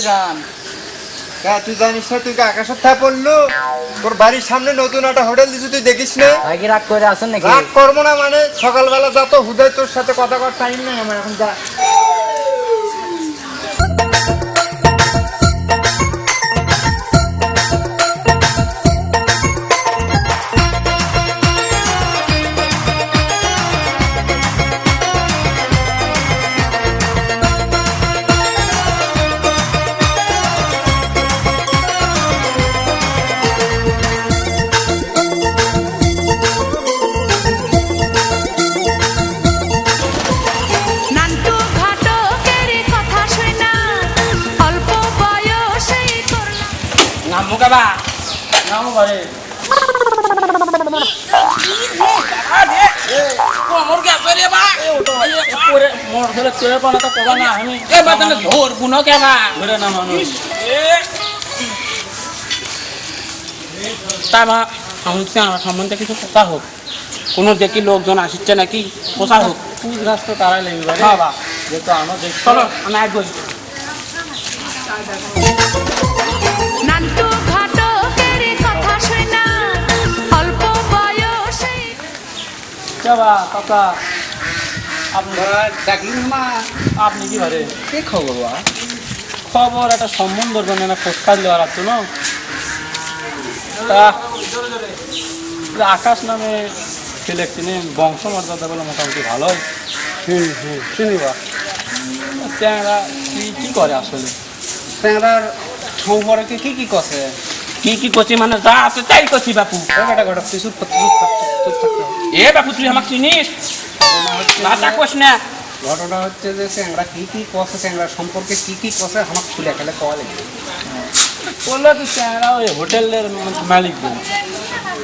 যান। তুই জানিস না তুই আকাশের থায় পড়লো? তোর বাড়ির সামনে নতুন একটা হোটেল দিছি, তুই দেখিস না? ভাই কি রাগ করে আছেন নাকি? রাগ করবো না মানে সকালবেলা যা তো হুদায় তোর সাথে কথা কর টাইম নেই আমার এখন, যা। Ba, namu bare. Mor gaya bare ba? Pure mor thole tere pana ta koba na ami. Ba tane dhor buno kya ba? Mere na manu. Tama আমি আমার সম্বন্ধে কিছু কথা হোক, কোনো দেখি লোকজন আসছে নাকি কথা হোক। তুই রাস্তা তারাই লাগবে ভাই। হ্যাঁ বা যেহেতু আমরা দেখি। চলো আমি আগে বলি। নান্টু ঘটকের কথা শোনা অল্প বয়সে। চাবা কাকা আপনি ডাকলি মা? আপনি কি ভারে? কি খবর বা? খবর একটা সম্বন্ধের জন্য না খোঁজ খাল দেওয়ার আছে না। তা আকাশ নামে ছেলে চিনি বংশমর্যাদা বলে মোটামুটি ভালোই। শুনিবা ট্যাংরা কি করে আসলে? ট্যাংরার সম্পর্কে কি কছে? কি করছি মানে যা আছে তাই করছি বাপু। ঘটা ঘটা তুই চুপ এ বাপু তুই আমাকে চিনিস না? তা কোস না। ঘটনা হচ্ছে যে ট্যাংরা কি কছে, ট্যাংরার সম্পর্কে কি কছে আমাকে খুলে খেলে কওয়া লাগবে। বললো তো ট্যাংরা ওই হোটেলের মালিক বোন।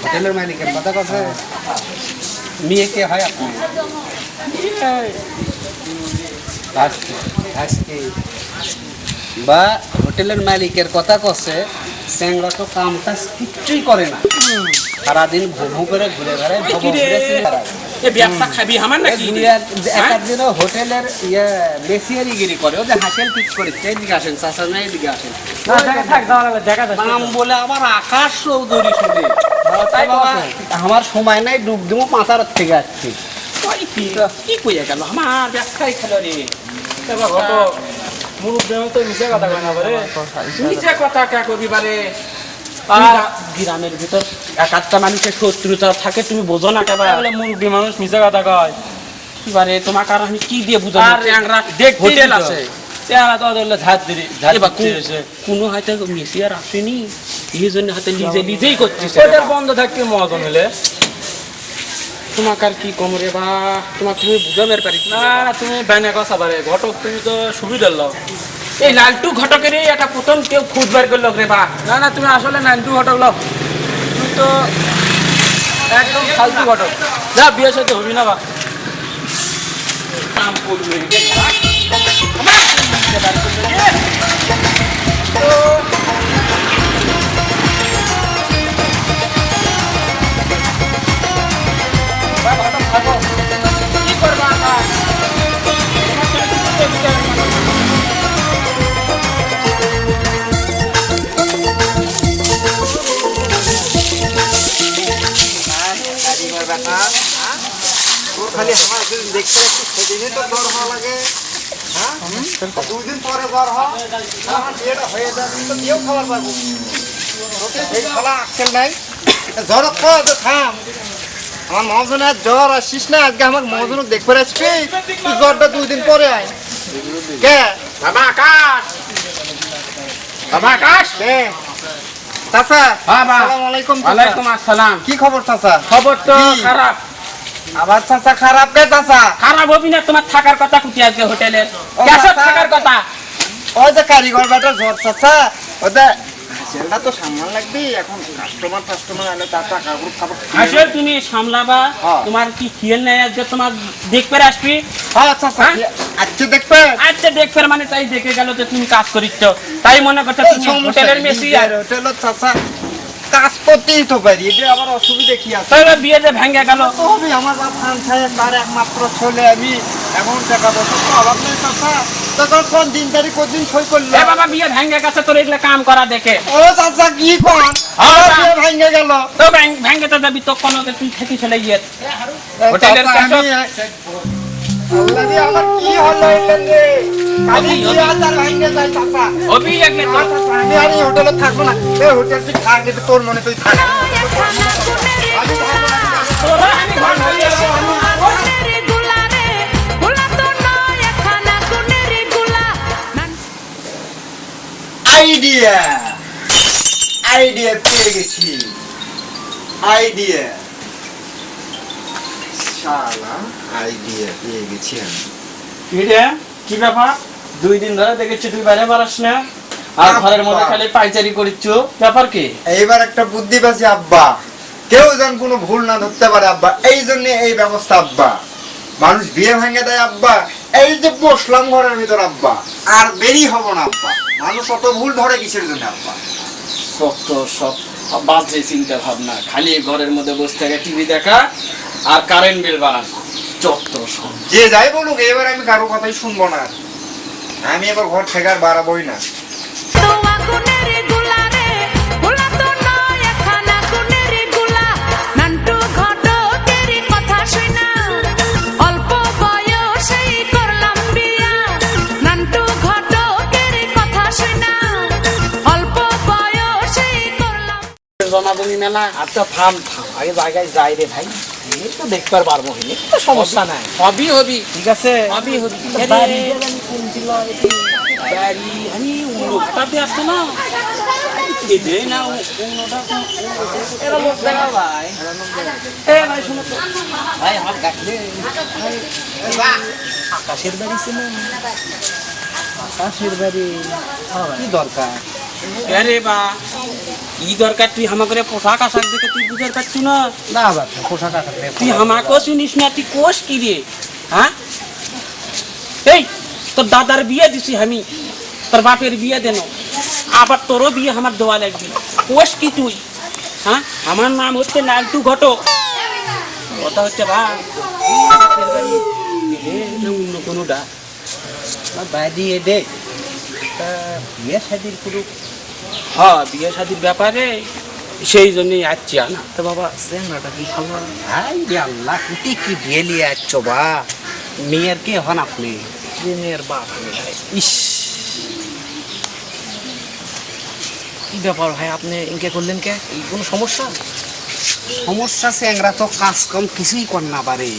হোটেলের মালিকের কথা কছে? মেয়ে কে হয় আপনি? বা হোটেলের মালিকের কথা কছে ট্যাংরা তো কাম কাজ কিচ্ছুই করে না, সারাদিন ঘুমু করে ঘুরে বেড়ায়। এ ব্যবসা খাবি আমার নাকি? একদিনও হোটেলের বেসিয়ারিগিরি করে, ও যে হাসেল ঠিক করে এদিকে আসেন, চাষা না এদিকে আসেন নাম বলে আমার আকাশ চৌধুরী শুনে। তাই বাবা আমার সময় নাই, ডুব দেবো পাঁচার থেকে আসছি। কি কইয়া গেল আমার ব্যবসায় খেলো রে। ঘটক মুরুব্বি তো মিশে কথা কয় না পারে। নিচে কথা কে করবি বারে? গ্রামের ভিতর এক একটা মানুষের শত্রুতা থাকে, তুমি বোঝো না কেবা? বলে মুরুব্বি মানুষ মিশে কথা কয়। এবারে তোমাকে আর আমি কি দিয়ে বুঝাবো? হোটেল আছে, ট্যাংরা তো ধরলে ঝাঁত দিরি কোনো হয়তো মেসি আর আসেনি, এই জন্য হয়তো নিজেই করছিস। হোটেল বন্ধ থাকতে মহাজন হলে তোমাকে আর কি কম রে বা, তোমাকে তুমি বুঝানোর পারিস না। না তুমি ব্যানে কথা পারে ঘটক, তুমি তো সুবিধা লাও। এই লালটু ঘটকের একটা প্রথম কেউ খুঁজ বার করলো রে বা। না তুমি আসলে নাইনটু ঘটক লাও, তুমি তো একদম ফালতু ঘটক। যা বিয়ে সাথে হবি না বা। কাম করবে কি করবা আবার? খালি আমার দেখতে একটু সেদিনই তো জ্বর হওয়া লাগে, হ্যাঁ 2 দিন পরে জ্বর হয়, আমার বিয়েটা হয়ে যাবে তো কেউ খাবার পাবো। এই খালা আক্কেল নাই, জ্বর খাওয়া তো থাম। আমার মহাজনের জ্বর আসিস না, আজকে আমার মহাজনক দেখতে আসবি, তুই জ্বরটা 2 দিন পরে আয়। কে বাবা আকাশ, বাবা আকাশ। কে চাচা? বাবা আসসালামু আলাইকুম। ওয়ালাইকুম আসসালাম। কি খবর চাচা? খবর তো কি? খারাপ। আবার চাচা খারাপ কে চাচা? খারাপ হবি না, তোমার থাকার কথা কুটি আজকে হোটেলের কেসব থাকার কথা। ওই যে কারিগর বেটা জ্বর চাচা, ওদের সেটা তো সামান লাগবে, এখন কাস্টমার এলে তার টাকা খাবার। আসলে তুমি সামলাবা, হ্যাঁ। তোমার কি খেয়াল নেই আজকে তোমার দেখবে আসবি। হ্যাঁ চাচা আজকে দেখবে। আচ্ছা দেখবে মানে তাই দেখে গেল যে তুমি কাজ করিচ্ছ, তাই মনে করছো তুমি হোটেলের মেসি। আর হোটেলের চাচা কাজ করতেই তো পারি, এটা আবার অসুবিধা কি আছে? তাহলে বিয়ে যে ভেঙে গেল। আমি আমার বাপ খান সাহেব তার একমাত্র ছেলে, আমি এমন টাকা পয়সা তো অভাব নেই চাচা। তখন কোন দিন তারিখ কোন দিন সই করলো? এ বাবা বিয়ে ভেঙে গেছে তোর এগুলা কাম করা দেখে। ও চাচা কি কোন? বিয়ে ভেঙে গেল। তো ভেঙে তো যাবি তো কোনো তুই থেকে চলে গিয়ে হোটেলের চাচা, কাছে আল্লাহ রে, আমার কি হলো এখানে? কালি কি আচার ভেঙে যায় চাচা। হবি লাগলে তো আমি আর এই হোটেলে থাকবো না। এই হোটেল তুই থাক, এটা তোর মনে তুই থাক। একখানা গুণের আমি থাকবো না। তোরা আমি ঘর হয়ে গুণের গুলা রে, গুলা তো নয় একখানা গুণের গুলা। আইডিয়া আইডিয়া পেয়ে গেছি। আইডিয়া শালা আইডিয়া পেয়ে গেছি আমি। কি রে কি ব্যাপার 2 দিন ধরে দেখেছি তুই বাইরে বাড়াস না আর ঘরের মধ্যে খালি পাইচারি করিচ্ছ ব্যাপার কি? এইবার একটা বুদ্ধি পাচ্ছি আব্বা, কেউ যেন কোনো ভুল না ধরতে পারে আব্বা, এই জন্য এই ব্যবস্থা আব্বা। মানুষ বিয়ে ভেঙে দেয় আব্বা, এই যে বসলাম ঘরের ভিতর আব্বা, আর বেরি হব না আব্বা। মানুষ অত ভুল ধরে কিসের জন্য আব্বা? সব বাজে চিন্তা ভাবনা, খালি ঘরের মধ্যে বসে থেকে টিভি দেখা আর কারেন্ট বিল বাড়ানো, চত্ব সব। যে যাই বলুক, এবার আমি কারো কথাই শুনবো না। আমি এবার ঘর থেকে আর বাড়াবোই না। তোয়া গুণের গুলা রে, গুলা তো নয় একখানা গুণের গুলা। নান্টু ঘটকের কথা শুনা, অল্প বয়সেই করলাম বিয়া। নান্টু ঘটকের কথা শুনা, অল্প বয়সেই করলাম। জমাজমি মেলা আচ্ছা থাম আগে জায়গায় যাই রে ভাই, এই তো দেখতে পারবো হিনি, কোনো সমস্যা নাই। হবি ঠিক আছে হবি বাড়ি বাড়ি আমি উন্নটাতে আসতো না দে না উন্নটা এরা লোক দেখা ভাই। এ ভাই শুনো তো ভাই, আমার গাছলে আকাশের বাড়ি ছিল, আকাশের বাড়ি কি দরকার? আরে বা ই দরকার তুই আমাকে পোশাক আশাক দেখে তুই বুঝার পারছি না? না বাবা পোশাক আশাক তুই আমাকেও শুনিস না, তুই কোষ কি রে? হ্যাঁ এই তোর দাদার বিয়ে দিছি আমি, তোর বাপের বিয়ে দেন, আবার তোরও বিয়ে আমার দেওয়া লাগবে, কোষ কি তুই? হ্যাঁ আমার নাম হচ্ছে নান্টু ঘটক। কথা হচ্ছে ভাই অন্য কোনোটা বাড়ি দেখ বিয়ে শাদির পুরো। হ্যাঁ বিয়ে শাদির ব্যাপারে সেই জন্যই আসছি না তো বাবা চেংড়াটা কি ভালো? হাই রে আল্লাহ, কুটি কি বিয়ে লিয়ে আসছ বা? মেয়ের কে হন আপনি? মেয়ের বাপ আমি ভাই। ইস কি ব্যাপার ভাই, আপনি ইনকে করলেন কে? এই কোনো সমস্যা? সমস্যা চেংড়া তো কাজ কম কিছুই কর না পারে,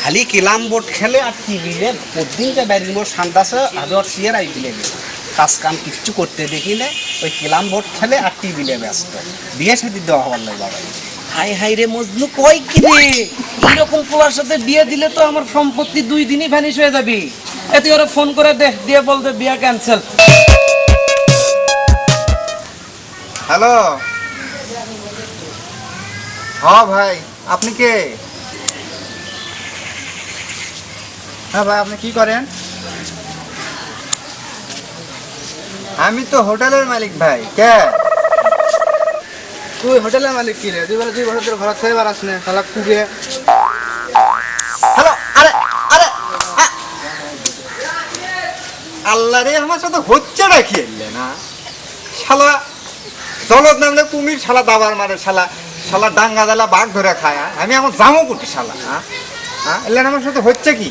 খালি কিলাম বোর্ড খেলে আর টিভিলে প্রতিদিন যে বাড়ির মোট শান্তাছে আদর সিয়ার আই দিলে কাজ কাম কিছু করতে দেখিলে ওই কিলাম বোর্ড খেলে আর টিভিলে ব্যস্ত। বিয়ে শাদি দেওয়া হওয়ার লাগে বাবা। হাই হাই রে মজনু, কই কি রে এইরকম পোলার সাথে বিয়ে দিলে তো আমার সম্পত্তি 2 দিনই ভ্যানিশ হয়ে যাবে। এতে ওরা ফোন করে দে, দিয়ে বলতে বিয়ে ক্যান্সেল। হ্যালো, হ্যাঁ ভাই, আপনি কে? হ্যাঁ ভাই, আপনি কি করেন? আমি তো হোটেলের মালিক ভাই। কে? তুই হোটেলের মালিক কি রে? 2 বছর ধরে ঘর থেকে বাড়াস না, শালা কুগে। হ্যালো, আরে আরে আল্লাহ রে, আমার সাথে হচ্ছে নাকি এলে না? শালা দলত নামলে কুমির, শালা দাবার মারে, শালা শালা ডাঙ্গা দালা বাঘ ধরে খায়। আমি এখন জামও করছি শালা। হ্যাঁ হ্যাঁ, এলেন আমার সাথে হচ্ছে কি?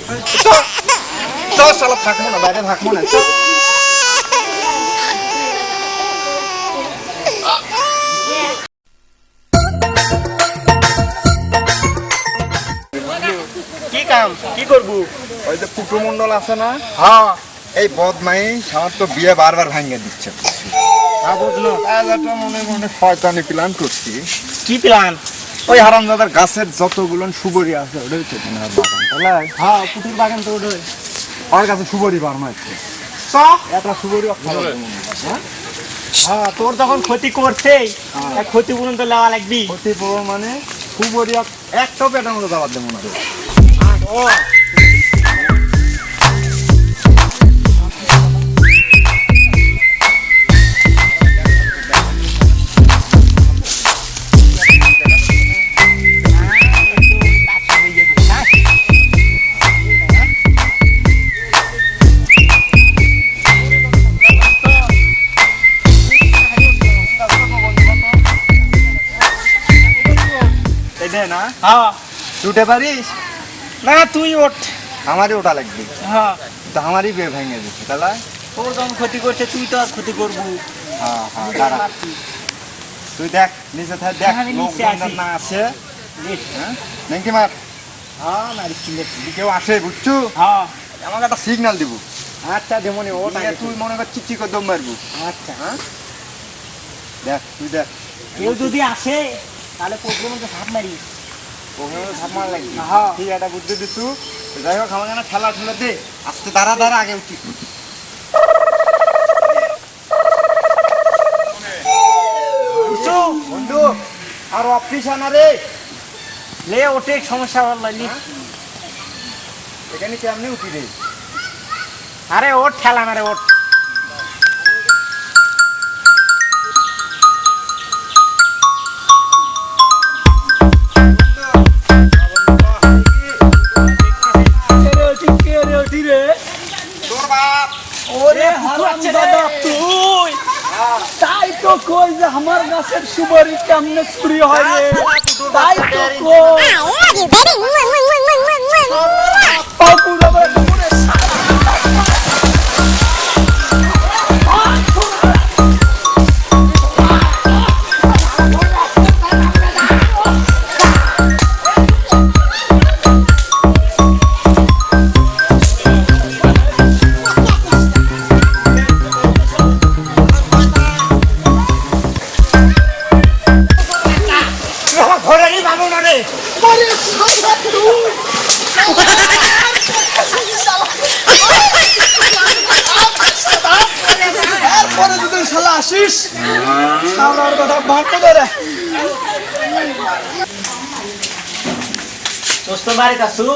তো শালা থাকবো না, বাইরে থাকবো না। কি কাম কি করবো? ওই যে কুটুমন্ডল আছে না, হ্যাঁ এই বদমাইশ আমার তো বিয়ে বারবার ভাঙিয়ে দিচ্ছে। বুঝলো একটা মনে মনে শয়তানি প্ল্যান করছি। কি প্ল্যান? ওই হারামজাদার গাছের যতগুলো সুবরি আছে ওটাই তো বাগান, তাহলে হ্যাঁ পুকুর বাগান তো ওঠে। ওর কাছে সুবরি বারমাইছে একটা সুবরি হ্যাঁ তোর যখন ক্ষতি করছেই ক্ষতিপূরণ তো নেওয়া লাগবি। ক্ষতি পূরণ মানে সুবরি একটাও পেটের মতো যাওয়ার দেবো না। আছে না, হ্যাঁ উঠে পারিস? না তুই ওঠ। আমারই ওটা লাগবে, হ্যাঁ তো আমারই বিয়ে ভেঙে দিচ্ছে তাহলে। তোর যখন ক্ষতি করছে তুই তো আর ক্ষতি করবো। হ্যাঁ হ্যাঁ দাঁড়া, তুই দেখ নিচে থাক, দেখ আমি নিচে লোকজন আছি। না আছে। হ্যাঁ নেংটি মার, হ্যাঁ মারিছি। যদি কেউ আসে বুঝছো, হ্যাঁ আমাকে একটা সিগন্যাল দিব। আচ্ছা যেমনই ওঠ দিয়ে আগে তুই মনে কর চিপচি করে দম মারবু। আচ্ছা হ্যাঁ দেখ, তুই দেখ কেউ যদি আসে তাহলে প্রথমে তো হাত মারি। ওখানে ধাপ মারা লাগবে। হ্যাঁ ঠিক একটা বুদ্ধি দিচ্ছু। যাই হোক আমাকে না ঠেলা ঠেলা দে, আস্তে দাঁড়া দাঁড়া আগে উঠি। বুঝছো বন্ধু, আর অফিস আনা রে। লে ওঠে সমস্যা হল নি। এখানে কেমনি উঠি রে? আরে ওঠ ঠেলা মারে ওঠ। তোর বাপ। ওরে হারাম দাদা তুই, তাই তো কই যে আমার গাছের সুপারি কেমনে চুরি হয় রে, তাই তো কই পাপু বাবা তোরে আমার ঘরেরই ভালো না রে। পরে যদি শালা আসিস আমার কথা ভাবতে ধরে। দোস্ত বাড়িতে আসু।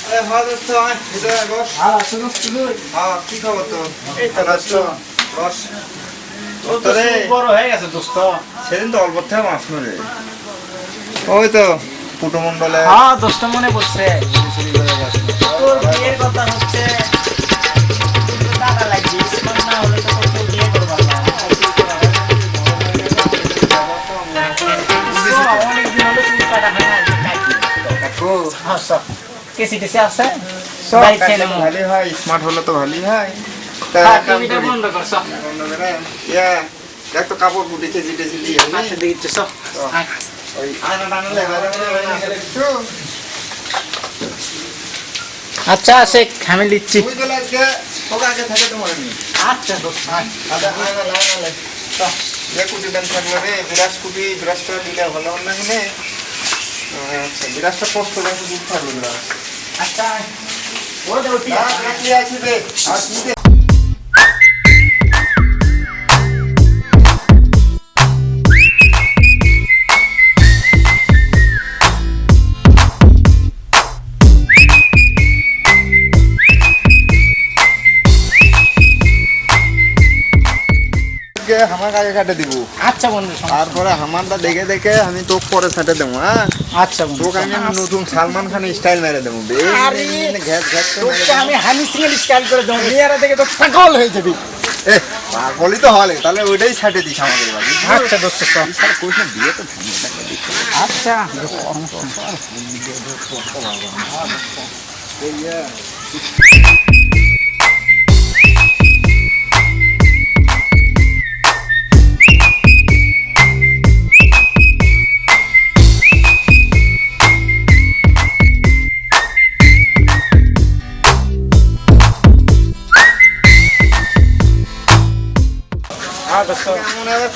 আরে হ্যাঁ দোস্ত, আয় ভিতরে আয় বস। হ্যাঁ শুনো শুনো হ্যাঁ কি খবর তোর? এই তো দোস্ত। বস। তোর তো রে, খুব বড় হয়ে গেছে দোস্ত। সেদিন তো অল্প থেকে মাছ মেরে। ওই তো পুটো মন্ডলে হ্যাঁ দোস্ত মনে পড়ছে। তোর বিয়ের কথা হচ্ছে, তোর দাদা লাগবে না হলে তো তোর বিয়ে করবার না। অনেকদিন হলো চুল কাটা হয় না, আজকে কাটি। হ্যাঁ সব কেসি টেসি আছে বাড়ি ছেলে ভালোই হয়, স্মার্ট হলে তো ভালোই হয়। তা এক কাম টিভিটা করি, বন্ধ কর সব। বন্ধ করে, ইয়া, দেখ তো কাপড় কুটি কেজি টেজি দিয়ে আমি আচ্ছা দেখছি সব। ওই আয়না টানালে ভালো করে একটু। আচ্ছা শেখ আমি লিখছি। তুই তো আজকে তোকে আগে থাকে তো মনে নেই। আচ্ছা দোস্ত আচ্ছা আয়না লাগালে যে কুটি দেন থাকলো রে, বিরাজটা দিলে ভালো না কিনে। আচ্ছা বিরাজটা পোস্ট করে একটু দুধ থাকলো বিরাজ। আচ্ছা ওরে দেবো ঠিক আছে। রাখলি আছে রে, আর কি দে? আমার আগে কাটে দিব, আচ্ছা বন্ধু তারপরে আমারটা দেখে দেখে আমি তোকে পরে ছাটে দেবো। হ্যাঁ আচ্ছা বন্ধু তোকে আমি নতুন সালমান খান স্টাইল মেরে দেবো। আরে, ঘ্যাস ঘ্যাস করে মেরে তোকে দেবো। আমি হানি সিঙ্গেল স্টাইল করে দেবো, মেয়েরা দেখে তো পাগল হয়ে যাবি। এ পাগলই তো হলে, তাহলে ওইটাই ছাটে দিস আমাদের বাড়ি। আচ্ছা দোস্ত সব। কোথায় বিয়ে তো ভাঙে থাকে। আচ্ছা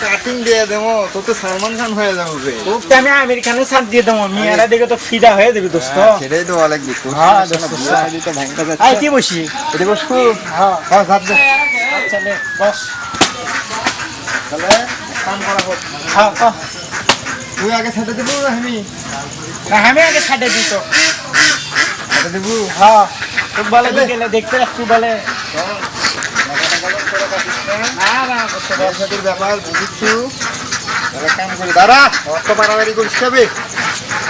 কাটিং দিয়ে দেবো, তো তো সালমান খান হয়ে যাবো রে। তোকে আমি আমেরিকানে সাথ দিয়ে দেবো, মেয়েরা দেখে তো ফিদা হয়ে যাবি দোস্ত। সেটাই তো অনেক কিছু। হ্যাঁ, দোস্ত, তো ভাঙতে আই যাচ্ছে। কি বসি। এটা বসবো? হ্যাঁ হ্যাঁ সাথ দে। আচ্ছা লে বস। তাহলে কাম করা হোক। হ্যাঁ কহ। তুই আগে ছাটে দেবো না আমি না আমি আগে ছাড়ে দিত। ছাটে দেবো? হ্যাঁ তোর বলে গেলে দেখতে রাখছি বলে। না না দোস্ত বস। ব্যবসাটির ব্যাপার বুঝিচ্ছু। তাহলে কাম করি, দাঁড়া অত বাড়াবাড়ি করিস খাবে।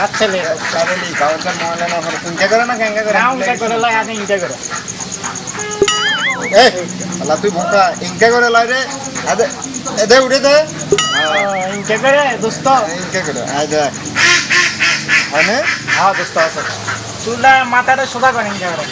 আচ্ছা লে কারেলি কাগজটা ময়লা না করে চিন্তা করে না গ্যাঙ্গা করে। না উল্টা করে লাই আগে ইটা করে। এই আল্লাহ তুই ভোঁকা ইনকা করে লাই রে। আদে এদে উঠে দে। ইনকে করে দোস্ত ইনকে করে আয় দেখ মানে হ্যাঁ দোস্ত আছে চুলটা মাথাটা সোজা করে ইনকে করে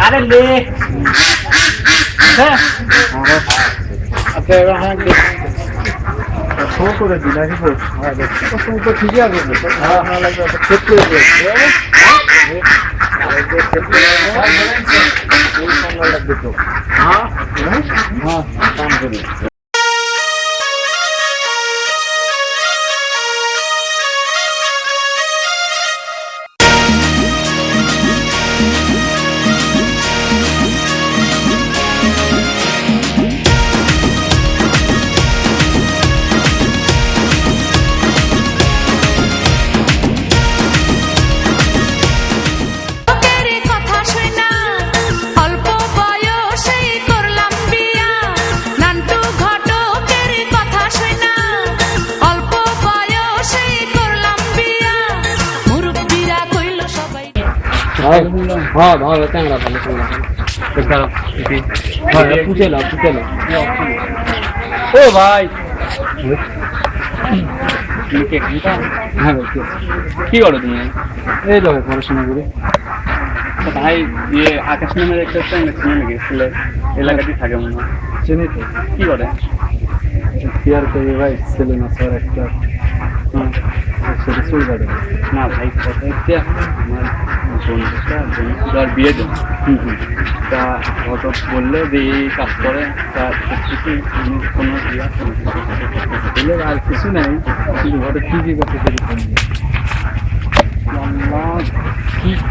আরে লে হ্যাঁ আচ্ছা এবার হ্যাঁ শো করে দিন নাকি তো ঠিকই আছে হ্যাঁ ভালো লাগবে চেক করে দিন লাগবে তো হ্যাঁ হ্যাঁ কাম করি লোকের কথা শুনা অল্প বয়সেই করলাম বিয়া নান্টু ঘটকের কথা শুনা অল্প বয়সেই করলাম বিয়া মুরব্বিরা কইল সবাই হ্যাঁ ভালো ট্যাংরা ভালো পুষে নাও ও ভাই কি করো তুমি? এই তো পড়াশোনা করি ভাই। ইয়ে আকাশ নামের একটা সিনেমা গেছিল এলাকাতেই থাকে মনে হয়, চিনি তো। কি করে? কেয়ার করি ভাই, ছেলে না স্যার একটা সেটা চুল কাটে না ভাই। কথা হচ্ছে আমার বন্ধুটা বিয়ে দেন, তা হয়তো বললে যে এই কাজ করে, তা কিছু কোনো বললে আর কিছু নাই, কিন্তু ঘরে কি কি করতে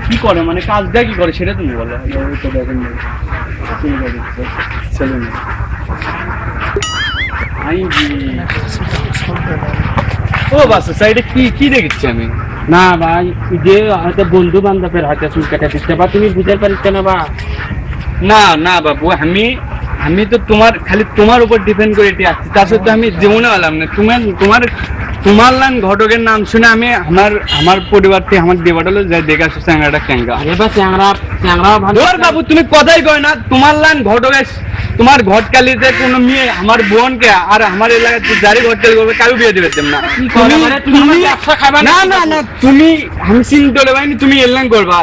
কি করে, মানে কাজটা কি করে সেটা তুমি বলো। তো দেখেন চুল কাটে ছেলে মেয়ে ও বাস সাইডে কি কি দেখেছি আমি? না ভাই, যে হয়তো বন্ধু বান্ধবের হাতে চুল কাটা দিচ্ছে, বা তুমি বুঝতে পারিস না বা না না বাবু, আমি তো খালি তোমার উপর ডিপেন্ড করে এটি আসছি, তার সত্ত্বেও আমি জীবনে হলাম না। তোমার লান ঘটকের নাম শুনে আমি আমার পরিবার থেকে আমার দেবাটা যাই দেখে আসছো চ্যাংরাটা ক্যাংরা। এবার চ্যাংরা ভালো বাবু, তুমি কথাই কয় না। তোমার লান ঘটকের, তোমার ঘটকালিতে কোনো মেয়ে আমার বোনকে আর আমার এলাকাতে যারই ঘটকালি করবে কারো বিয়ে দেবে না। না না না, তুমি আমি চিন্তা পাইনি, তুমি এলাম করবা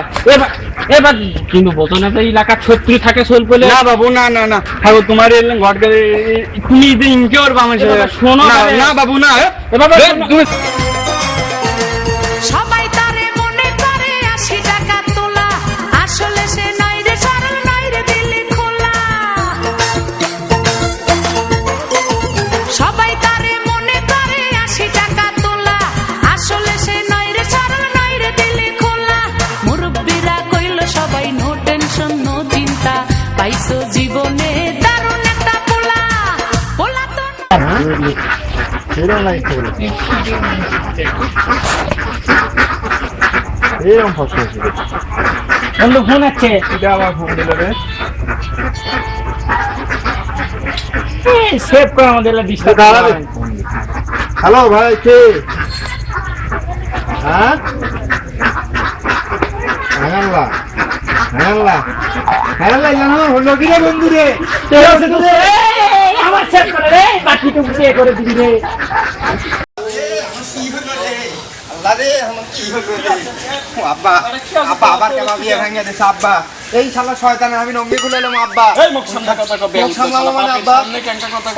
এবার। কিন্তু বলতো না এলাকার শত্রু থাকে সোল পেলে। না বাবু, না না না থাকো, তোমার এলাম ঘটকালি তুমি ইনকে করবা আমার সাথে। শোনো না বাবু, না তুমি সবাই তারে মনে করে 80 টাকা তোলা, আসলে সে নয় রে সরল, নয় রে দিলে খোলা। সবাই তারে মনে করে 80 টাকা তোলা, আসলে সে নয় রে সরল, নয় রে দিলে খোলা। মুরব্বিরা কইল সবাই নো টেনশন নো চিন্তা, পাইছো জীবনে দারুণ একটা পোলা। পোলা তো এরকম ফসল বন্ধু ফোন আছে, এটা আবার ফোন দিল রে। সেভ করে আমাদের ডিস্টার্ব। হ্যালো ভাই, কে? হ্যাঁ হ্যাঁ হলো কি রে বন্ধু রে? আমার সেভ করে রে, বাকি তো বুঝে করে দিবি রে। আব্বা আব্বা আবার কেবা বিয়ে ভাঙিয়ে দিছে আব্বা। এই শালা শয়তান, আমি নঙ্গি খুলে এলাম আব্বা। মুখ সামলাবো মানে আব্বা?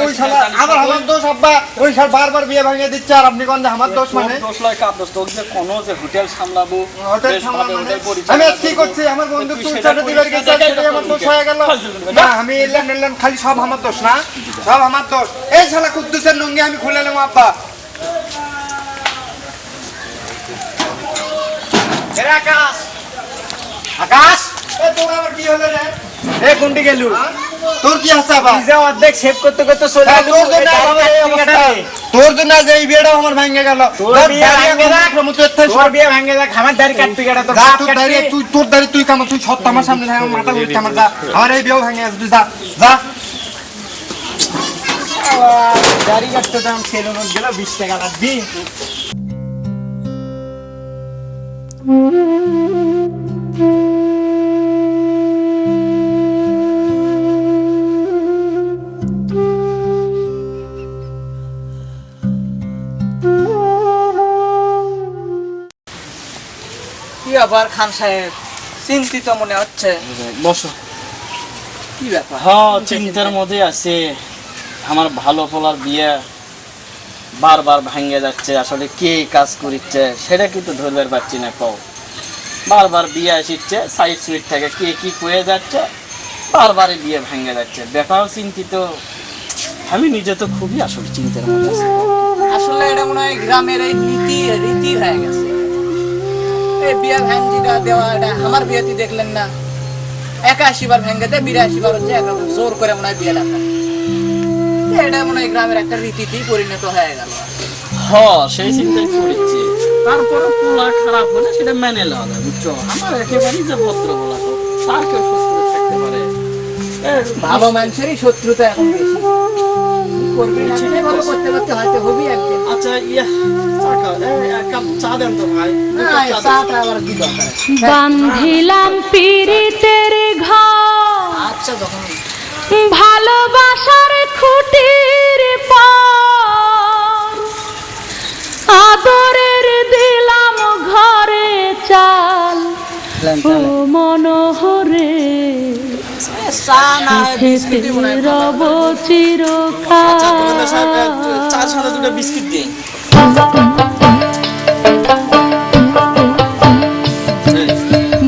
ওই শালা আবার আমার দোষ আব্বা, ওই শালা বারবার বিয়ে ভাঙিয়ে দিচ্ছে আর আপনি কোন আমার দোষ? মানে হোটেল সামলাবো, আমি আজ কি করছি? আমার বন্ধু চুল চাটে দিবার গেছে, সেটাই আমার দোষ হয়ে গেল। না আমি এলাম খালি সব আমার দোষ না, সব আমার দোষ। এই শালা কুদ্দুসের নঙ্গি আমি খুলে এলাম আব্বা। আকাশ আকাশ, তোর আবার কি হলো রে? এ কোনটি গেলু তোর কি আছে আবার নিজে অর্ধেক সেভ করতে করতে চলে হ্যাঁ, গেল তোর জন্য আমার এই অবস্থা। তোর জন্য আজ এই বিয়েটাও আমার ভেঙে গেল তোর বিয়ে ভাঙে যাক, তোর বিয়ে ভাঙে যাক, আমার দাড়ি কাটবি কেডা, তোর যা বাপ তোর কাটবি? দাঁড়িয়ে তোর দাঁড়িয়ে তুই কামা তুই সত্য আমার সামনে থাকে, আমার মাথা উঠছে আমার যা আমার এই বিয়েও ভেঙে গেছে তুই যা যা আবার দাড়ি কাটতে দাম সেলুন গেল 20 টাকা লাগবি। কি ব্যাপার খান সাহেব, চিন্তিত মনে হচ্ছে। বসো। কি ব্যাপার? হ্যাঁ, চিন্তার মধ্যে আছে। আমার ভালো পোলার বিয়ে বারবার ভাঙে যাচ্ছে, আসলে কে কাজ করিচ্ছে সেটা কিন্তু ধরবার পারছি না। কও বারবার বিয়ে আসিচ্ছে, সাইড সুইট থেকে কে কি করে যাচ্ছে, বারবারই বিয়ে ভাঙে যাচ্ছে। ব্যাপারও চিন্তিত, আমি নিজে তো খুবই আসলে চিন্তার মধ্যে আছি। আসলে এটা মনে হয় গ্রামের এই রীতি হয়ে গেছে। এই বিয়ে ভাঙ্গিটা দেওয়া, এটা আমার বিয়েতে দেখলেন না 81 বার ভেঙে দেয়, 82 বার হচ্ছে একদম জোর করে মনে হয় বিয়ে ডাকা। এটা মনে হয় গ্রামের একটা রীতিতেই পরিণত হয়ে গেল। সেই চিন্তাই করেছি। তারপরে পোলা খারাপ হলে সেটা মেনে নেওয়া যায়, বুঝছো? আমার একেবারেই যে ভদ্র পোলা, তো তার কেউ শত্রু থাকতে পারে? ভালো মানুষেরই শত্রুতা এখন বেশি। কি করবি না, ভালো করতে করতে হয়তো হবি একদিন। আচ্ছা, চা খাও, এক কাপ চা দেন তো ভাই। না, এই চাটা আবার কি দরকার? বান্ধিলাম পীড়িতের ঘর, আচ্ছা, যখন ভালোবাসার খুঁটির পর, আদরের দিলাম ঘরে চাল, ও মনোহরে চা না হয় বিস্কুটই মনে হয় ভালো। রব চিরকাল। আচ্ছা, দোকানদার সাহেব, চার সাথে দুটো বিস্কিট দিন।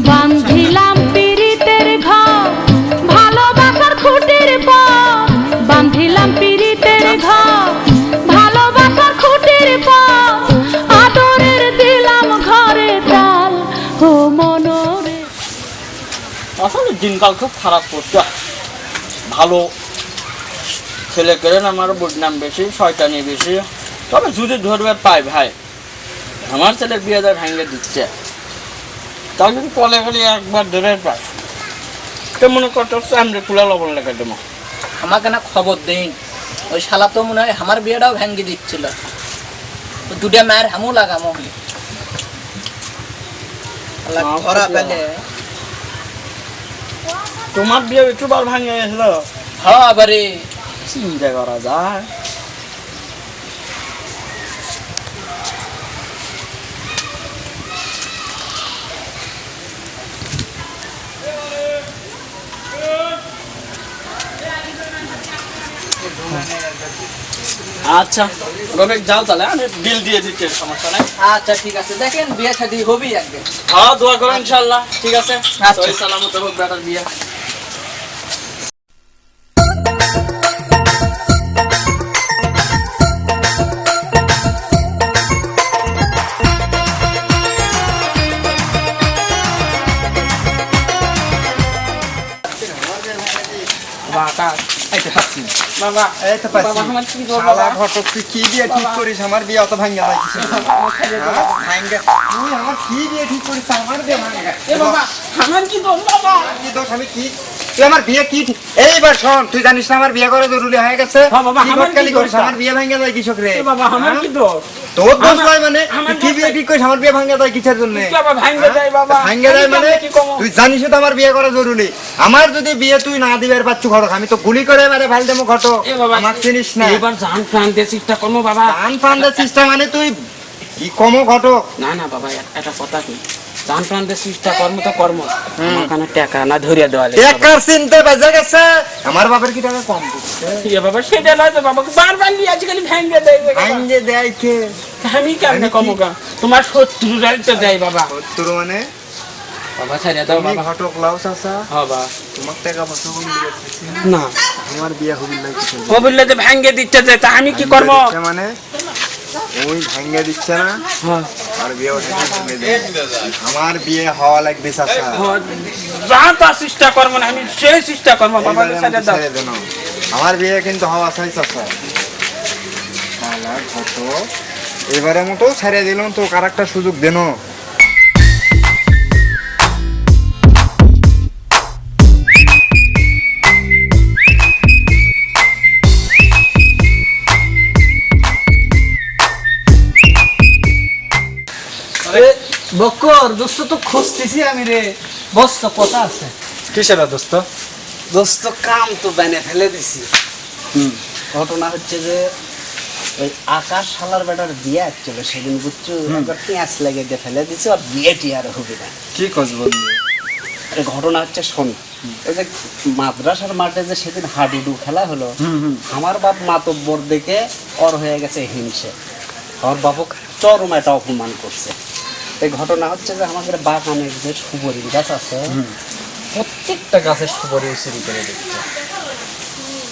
বান্ধিলাম পীড়িতের ঘর, ভালোবাসার খুঁটির পর, বান্ধিলাম পীড়িতের ঘর, ভালোবাসার খুঁটির পর, আদরের দিলাম ঘরে চাল, ও মনোরে। আসলে দিনকাল খুব খারাপ করছে। ভালো ছেলে করেন আমার বদনাম বেশি, শয়তানি বেশি। তবে যদি ধরবার পাই ভাই, আমার ছেলের বিয়ে দেয় ভেঙে দিচ্ছে, তাও যদি কলে গেলে একবার ধরে পাই, তো মনে করতে চামড়ে খুলে লবণ লেগে দেবো। আমাকে না খবর দেন, ওই শালা তো মনে হয় আমার বিয়েটাও ভেঙে দিচ্ছিল। দুটা মায়ের হামু লাগামো ধরা পেলে। তোমার বিয়ে একটু বার ভাঙে গেছিল, হ্যাঁ বারে চিন্তা করা যায়। আচ্ছা রমেশ, যাও তাহলে, আমি বিল দিয়ে দিচ্ছি, সমস্যা নাই। আচ্ছা ঠিক আছে, দেখেন বিয়ে শাদী হবি একদিন। হ্যাঁ, দোয়া করো ইনশাল্লাহ। ঠিক আছে, আচ্ছা। সহি সালামত হোক বেটার বিয়ে। বাবা এই তো পাচ্ছি বাবা, আমার কি গো শালা বাবা? ঘটক, তুই কি বিয়ে ঠিক করিস? আমার বিয়ে অত ভাঙে যায় কিছু তুই আমার কি বিয়ে ঠিক করিস? আমার বিয়ে ভাঙে এ বাবা, আমার কি দোষ বাবা? কি দোষ? আমি কি তুই আমার বিয়ে কি এইবার শোন, তুই জানিস না আমার বিয়ে করা জরুরি হয়ে গেছে? হ্যাঁ বাবা, কি আমার কি গটকালি করিস? দোষ? আমার বিয়ে ভাঙে যায় কৃষক রে। এ বাবা, আমার কি দোষ? তোর দোষ আমার- নয় মানে আমার তুই কি দোষ বিয়ে নাই। ঠিক করিস? আমার বিয়ে ভাঙে যায় কিসের জন্য? কি বাবা ভাঙবে যায় বাবা? ভাঙে যায় আমি মানে কেমনে কি কমো? তুই জানিস তো আমার বিয়ে করা জরুরি। আমার যদি বিয়ে তুই না দিবার পাচ্ছু ঘটক, আমি তো গুলি করে মারে ফেল দেবো ঘটক। এ বাবা, আমাকে চিনিস না। এবার জান প্রাণ দিয়ে চেষ্টা করবো বাবা। গান ফান্ডার সিস্টেম মানে তুই কি কমো ঘটক? না না বাবা, একটা কথা কি, জান প্রাণ দিয়ে চেষ্টা কর্ম তো কর্ম, আমার কানে টাকা না ধরিয়া দেওয়া লাগে। একার চিনতে বেজে গেছে। আমার বাবার কি টাকা কম দিচ্ছে? এ বাবা, সেটা নয় তো বাবা, বারবার নিয়ে আজকাল ভেঙে দেয় বাবা। আইনজে দেয় কে? আমি কেমনে আমি কি- কমুকা? তোমার শত্রুরাই তো দেয় বাবা। তোর মানে বাবা ছাড়িয়া দাও তুমি বাবা। ঘটক লাও চাচা, বাবা তোমার টাকা পয়সা কম দিয়েছি। না, আমার বিয়ে হবিল নাই কিছু। ও বললে যে ভেঙে দিচ্ছে যে, তা আমি কি করবো? মানে ওই ভাঙ্গে দিচ্ছে না হ্যাঁ আর বিয়ে ভেঙে দিচ্ছে। আমার বিয়ে হওয়া লাগবে চাচা। যা তা চেষ্টা করবো না, আমি সেই চেষ্টা করবো বাবা এবারের ছেড়ে মতো দাও। ছেড়ে দেন। আমার বিয়ে কিন্তু হওয়া চাই চাচা। শালা কত এবারের মতো ছেড়ে দিলাম তো, কার একটা সুযোগ দেন। বক্কর দোস্ত তো খুঁজতেছি আমি রে। বস তো কথা আছে কিসের দোস্ত? দোস্ত, কাম তো বেনে ফেলে দিছি। ঘটনা হচ্ছে যে ওই আকাশ শালার বেটার বিয়ে চলে সেদিন বুঝছো, একবার পেঁয়াজ লেগে দিয়ে ফেলে দিছে, আর বিয়েটি আর হবে না। কি কস বন্ধু? আরে ঘটনা হচ্ছে শোন, এই যে মাদ্রাসার মাঠে যে সেদিন হাডুডু খেলা হলো, আমার বাপ মাতব্বর দেখে ওর হয়ে গেছে হিংসে, ওর বাপক চরম একটা অপমান করছে। এই ঘটনা হচ্ছে যে আমাদের বাগানের যে সুবরি গাছ আছে, প্রত্যেকটা গাছের সুবরি চুরি করে দিচ্ছে,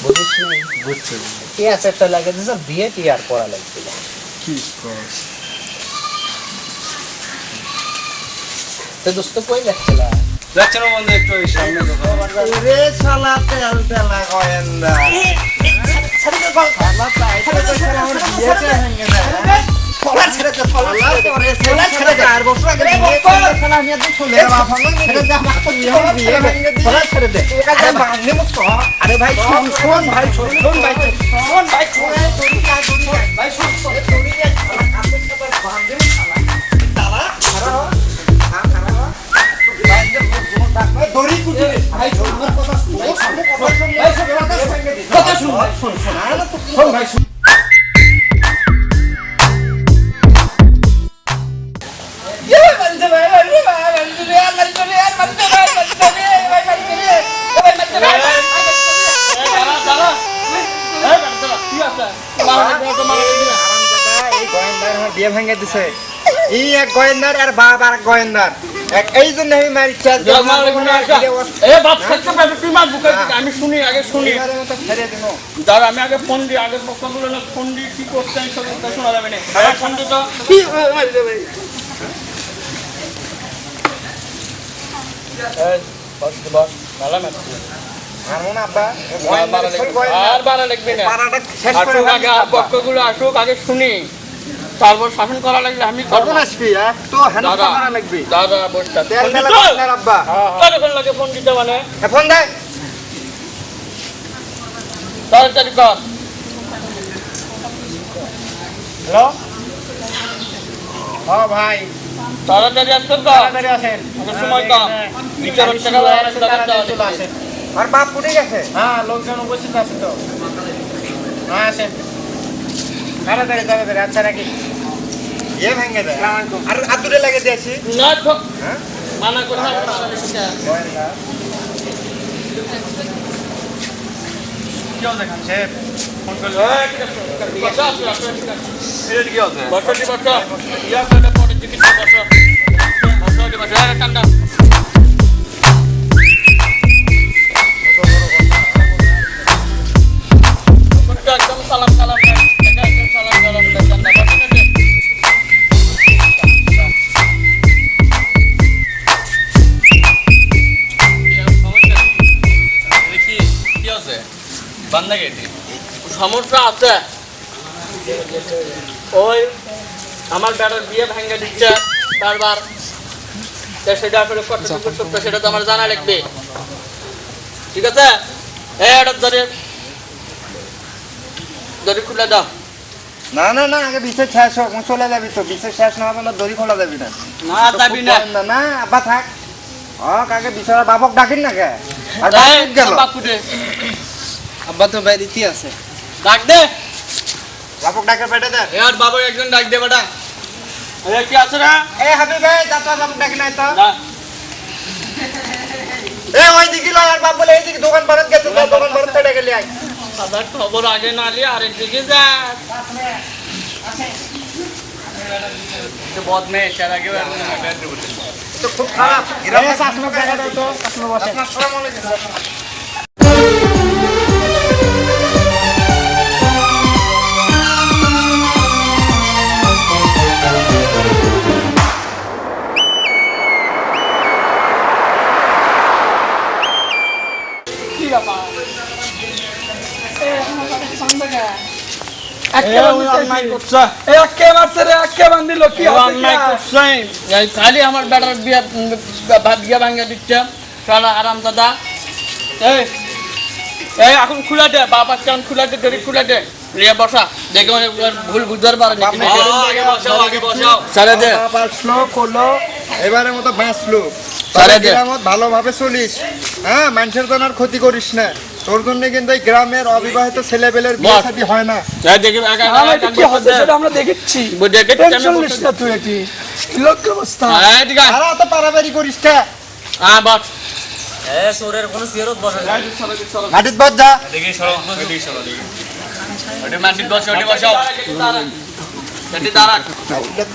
বুঝিস নি? বুঝছি। পেঁয়াজ একটা লাগে দিচ্ছে, বিয়েটি আর করা লাগবে না। কি কস? তো দোস্ত কই যাচ্ছিলা? যাচ্ছে না বন্ধু, একটু ওই সামনে রে শালা তেল তেলা গোয়েন্দা। আরে ভাই শোন শোন ভাই শোন শোন ভাই শোন ভাই শোন ভাই শোন দড়ি কুটি ভাই শোন কথা শুন, কথা শুন ভাই শোন শোন শোন ভাই শোন। বিয়ে ভেঙে দিছে। এই এক গোয়েন্দার আর বাপ আর গোয়েন্দার, এই জন্য আমি মারি চাল। আমি শুনি আগে শুনি দাদা, আমি আগে ফোন দিই, আগে পক্ষগুলো ফোন দিই, কি করতে আমি সব শোনা যাবে না। ফোন দিত আর বাড়া লাগবে না, আসুক আগে পক্ষগুলো আসুক, আগে শুনি, তারপর শাসন করা লাগলে আমি করবো। দাদা বসটা কতক্ষণ লাগে ফোন দিতে, মানে ফোন দেয় তাড়াতাড়ি কর। হ্যালো। হ্যাঁ ভাই, তাড়াতাড়ি আসছেন তো, তাড়াতাড়ি আসেন। আমার সময় কম, বিচার আসেন। আর বাপ ফুটে গেছে? হ্যাঁ, লোকজন উপস্থিত আছে তো। হ্যাঁ আসেন তাড়াতাড়ি তাড়াতাড়ি। আচ্ছা রাখি। এ ভেঙে দেয় আর আদুরে লাগে দিয়েছি না তো, হ্যাঁ মানা করে না। কি হল দেখান সে ফোন করলো। ঠান্ডা একদম সালাম সালাম একদম সালাম সালাম সমস্যা আছে। ওই আমার বেটার বিয়ে ভেঙে দিচ্ছে বারবার, সেটা আসলে সেটা তো আমার জানা লাগবে, ঠিক আছে? এটা দড়ি খুলে দাও। না না না, আগে বিশেষ শেষ হোক, চলে যাবি তো। বিশেষ শেষ না হবে না, দড়ি খোলা যাবি না। না যাবি না, না আব্বা থাক। কাকে বিছানা বাবক ডাকিন না কে? আর বাপ গেল। আব্বা তো বাড়িতে আছে। ডাক দে, বাবক ডাকে পেটে দে। আর বাবার একজন ডাক দে বেটা। আরে কি আছে না? এ হাবিব ভাই, যাত্রা বাবক ডাকি নাই তো। না এ ওই দিকে লয়, আর বাপ বলে এই দিকে দোকান ভারত গেছে, দোকান ভারত পেটে গেলে আই। বাবার খবর আগে না নিয়ে আরেক দিকে যা। বদমেশ এর আগে তো খুব খারাপ। শাসন দেখা দাও তো, শাসন বসে। আসসালামু আলাইকুম। খালি আমার বেটার বিয়া বিয়া ভাঙ্গা দিচ্ছে সারা আরাম দাদা এই এই এখন খুলে দে বাবা চান খুলে দে দেরি খুলে দে রিয়া বসা দেখে ভুল বুঝতে পারে সারে দে বাঁচলো করলো এবারে মতো বাঁচলো সারে দে গ্রামত ভালোভাবে চলিস, হ্যাঁ, মানুষের জন্য আর ক্ষতি করিস না। তোর জন্য কিন্তু এই গ্রামের অবিবাহিত ছেলেপেলের বিয়ে শাদী হয় না। দেখি আমরা দেখেছি আর অত পারাবারি করিস না। মাটিত বস যা।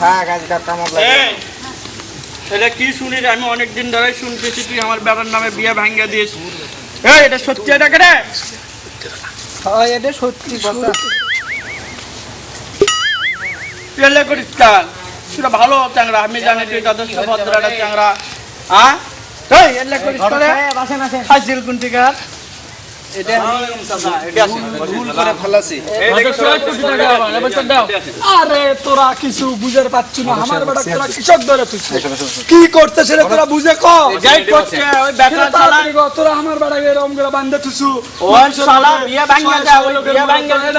থাক আজকাল কামড় লাগে। এটা কি শুনি রে? আমি অনেকদিন ধরে শুনতেছি তুই আমার বেটার নামে বিয়ে ভাঙ্গা দিয়েছ। এই এটা সত্যি এটা কেটে এটা সত্যি কথা। পেলে করিস কাল সেটা ভালো চ্যাংরা, আমি জানি তুই যথেষ্ট ভদ্র একটা চ্যাংরা। হ্যাঁ এই এলে করিস করে খাইছিল কোন টিকার আরে তোরা কিছু বুঝে পাচ্ছি না, আমার বেটা তোরা কৃষক ধরে কি করতেছে রে তোরা বুঝে কর। যাই করছে ওই বেটা শালা তোরা আমার বেটা এরকম করে বান্ধে তুসু ওই শালা বিয়ে ভাঙ্গা দে, ওই বিয়ে ভাঙ্গা দে।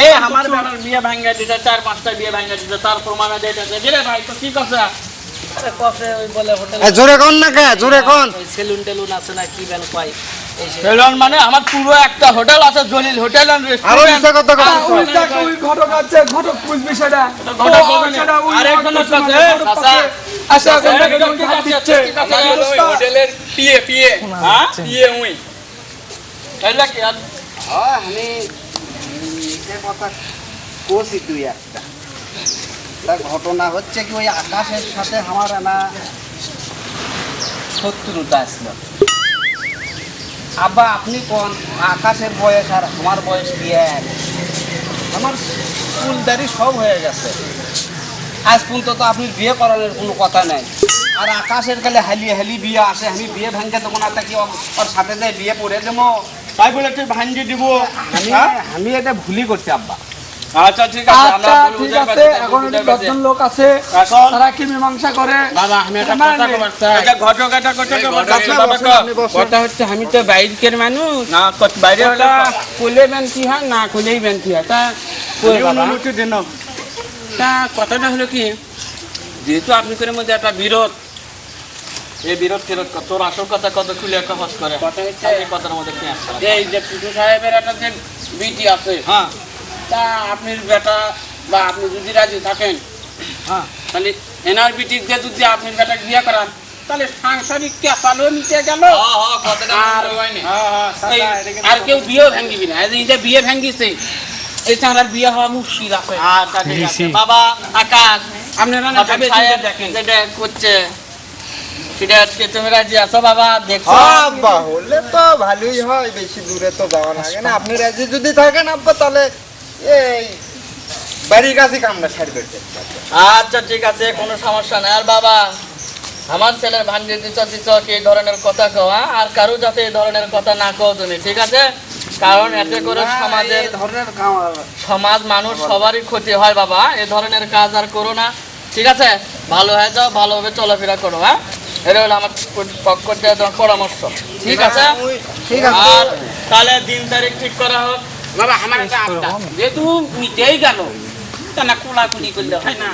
এই আমার বেটার বিয়ে ভাঙ্গা দিতে 4-5টা বিয়ে ভাঙ্গা দিতে তার প্রমাণ দিতেছে রে ভাই। তো কি কথা আরে কফে ওই বলে হোটেল জোরে কোন না কে, জোরে কোন। সেলুন টেলুন আছে না কি বেন কয় সেলুন মানে আমার পুরো একটা হোটেল আছে, জলিল হোটেল এন্ড আরো রেস্টুরেন্ট। মিথ্যা কথা কয়। ওই দেখ ওই ঘটক আছে, ঘটক বুঝবি সেটা ঘটক বলবে না। আরেকজন আছে চাচা আচ্ছা হোটেলের পিএ পিএ হ্যাঁ পিএ উই এলা কি আর হ্যাঁ আমি যে কথা কোসি তুই একটা তার ঘটনা হচ্ছে কি ওই আকাশের সাথে আমার না শত্রুতা আসলো। আব্বা আপনি কোন আকাশের বয়স আর আমার বয়স কি এক? আমার চুলদারি সব হয়ে গেছে, আজ পর্যন্ত তো আপনি বিয়ে করানোর কোনো কথা নাই। আর আকাশের কালে হালিয়ে হালি বিয়ে আসে, আমি বিয়ে ভাঙ্গে দেবো না, তাকে ওর সাথে যাই বিয়ে পড়ে দেবো। তাই বলে তুই ভাঙ্গি দিব? আমি এটা ভুলই করছি আব্বা। আচ্ছা ঠিক আছে, আমরা আচ্ছা বলবো ঠিক যে আছে, এখন এই 10 জন লোক আছে এখন তারা কি মীমাংসা করে। বাবা আমি একটা কথা কবার চাই। এটা ঘটক এটা কথা হচ্ছে আমি তো বাইরের মানুষ, না বাইরে ওটা খুলে বেনতি হয় না খুলেই বেনতি হয়। তা কই বাবা? অনুমতি দেন। তা কথাটা হলো কি, যেহেতু আপনি করে মধ্যে একটা বিরোধ, এই বিরোধ টিরোধ তোর আসল কথা কত খুলে একটা হস করে। কথা হচ্ছে এই কথার মধ্যে কি আছে? এই যে পুটু সাহেবের একটা যে বিটি আছে, হ্যাঁ তা আপনি বেটা বা আপনি যদি রাজি থাকেন, হ্যাঁ তাহলে এনার বিটির দিয়ে যদি আপনি বেটা বিয়ে করান, তাহলে সাংসারিক ক্যাপালও নিতে গেল, আর কেউ বিয়ে ভাঙ্গিবি না। এই যে বিয়ে ভাঙ্গিছে এই চাঁড়ার বিয়ে হওয়া মুশকিল আছে। আচ্ছা ঠিক আছে বাবা। আকাশ আপনারা না ভাবে দেখেন যেটা করছে সেটা আজকে তুমি রাজি আছো বাবা? দেখছো আব্বা হলে তো ভালোই হয়, বেশি দূরে তো যাওয়া লাগে না। আপনি রাজি যদি থাকেন আব্বা তাহলে এই বাড়ির কাছে কামটা ছাড়ি করতে। আচ্ছা ঠিক আছে, কোনো সমস্যা নাই। আর বাবা আমার ছেলের ভাঙ্গি দিচ্ছ এই ধরনের কথা কওয়া, আর কারো যাতে এই ধরনের কথা না কও তুমি, ঠিক আছে? কারণ এতে করে সমাজের সমাজ মানুষ সবারই ক্ষতি হয় বাবা। এই ধরনের কাজ আর করো না, ঠিক আছে? ভালো হয়ে যাও, ভালোভাবে চলাফেরা করো। হ্যাঁ এটা হলো আমার পক্ষ থেকে তোমার পরামর্শ, ঠিক আছে? ঠিক আছে। আর তাহলে দিন তারিখ ঠিক করা হোক। বাবা আমার একটা আবদার, যেহেতু মিটেই গেল তা না কোলাকুলি করলে হয় না?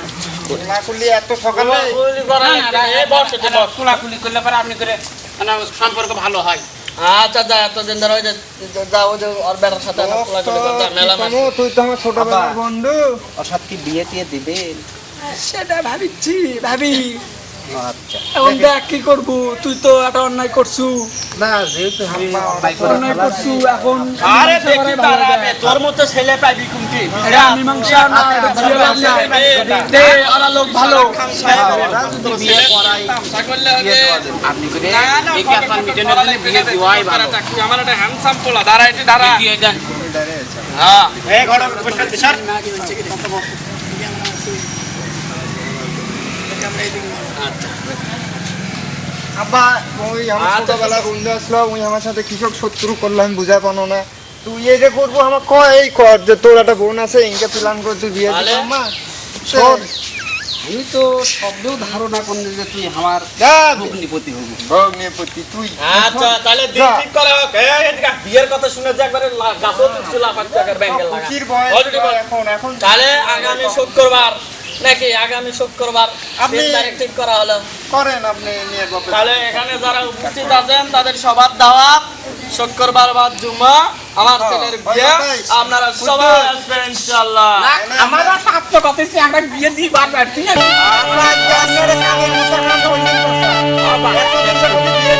না করলে এত সকালে কোলাকুলি করা লাগবে না। এই বস, এই বস। কোলাকুলি করলে পরে আপনি করে মানে সম্পর্ক ভালো হয়। আচ্ছা যা, এতদিন ধরে ওই যে যাও যে ওর বেটার সাথে আমার কোলাকুলি করতে মেলামেশা। তুই তো আমার ছোটবেলার বন্ধু। ওর সাথে কি বিয়ে টিয়ে দিবে? সেটা ভাবিছি ভাবি, আচ্ছা এখন দেখ কি করবো, তুই তো একটা অন্যায় করছু, না যেহেতু আমি অন্যায় করছু, এখন আরে মীমাংসা দেখি করাই ভালো দাঁড়াবে, দেখ। তোর মতো ছেলে পাইবি কোনটি? এটা মীমাংসা না, এটা ছেলে ভাবনা। দে, ওরা লোক ভালো। বিয়ে করাই তামসা করলে হবে। আপনি করে না, না, এই ক্যাপাল মিটেনে দিলে বিয়ে দিওয়াই ভালো। আমার একটা হ্যান্ডসাম পোলা, দাঁড়া এটি দাঁড়া। দিয়ে দেন। হ্যাঁ এই ঘরে বসে দিছার। আব্বা ওই আমার ছোটবেলার বন্ধু আসলো, ওই আমার সাথে কৃষক শত্রু করলো, আমি বুঝা পানো না। তুই এই যে করবো আমার কয় এই কর যে তোর একটা বোন আছে ইনকে প্ল্যান করে তুই বিয়ে তাহলে? দিবি মা শোন, আমি তো শব্দেও ধারণা করলি যে তুই আমার ভগ্নিপতি হবি। ভগ্নিপতি তুই আচ্ছা তাহলে দিন ঠিক করা হোক। এই এদিকে বিয়ের কথা শুনে যে একবারে গাছও তুলছিল আমার টাকার ব্যাংকের লাগা খুশির বয়স Already বল। এখন তাহলে আগামী শুক্রবার নাকি আগামী শুক্রবার আপনি- দিন তারিখ ঠিক করা হলো। করেন আপনি নিয়ে বাপে তাহলে এখানে যারা উপস্থিত আছেন তাদের সবার দাওয়াত শুক্রবার বাদ জুম্মা আমার ছেলের বিয়ে আপনারা সবাই আসবেন ইনশাআল্লাহ। আমার স্বার্থ কথা সে আমরা বিয়ে দিই বারবার ঠিক আছে আমরা জানারে কাগজ মুসলমান হইনি কথা এত দিন বিয়ে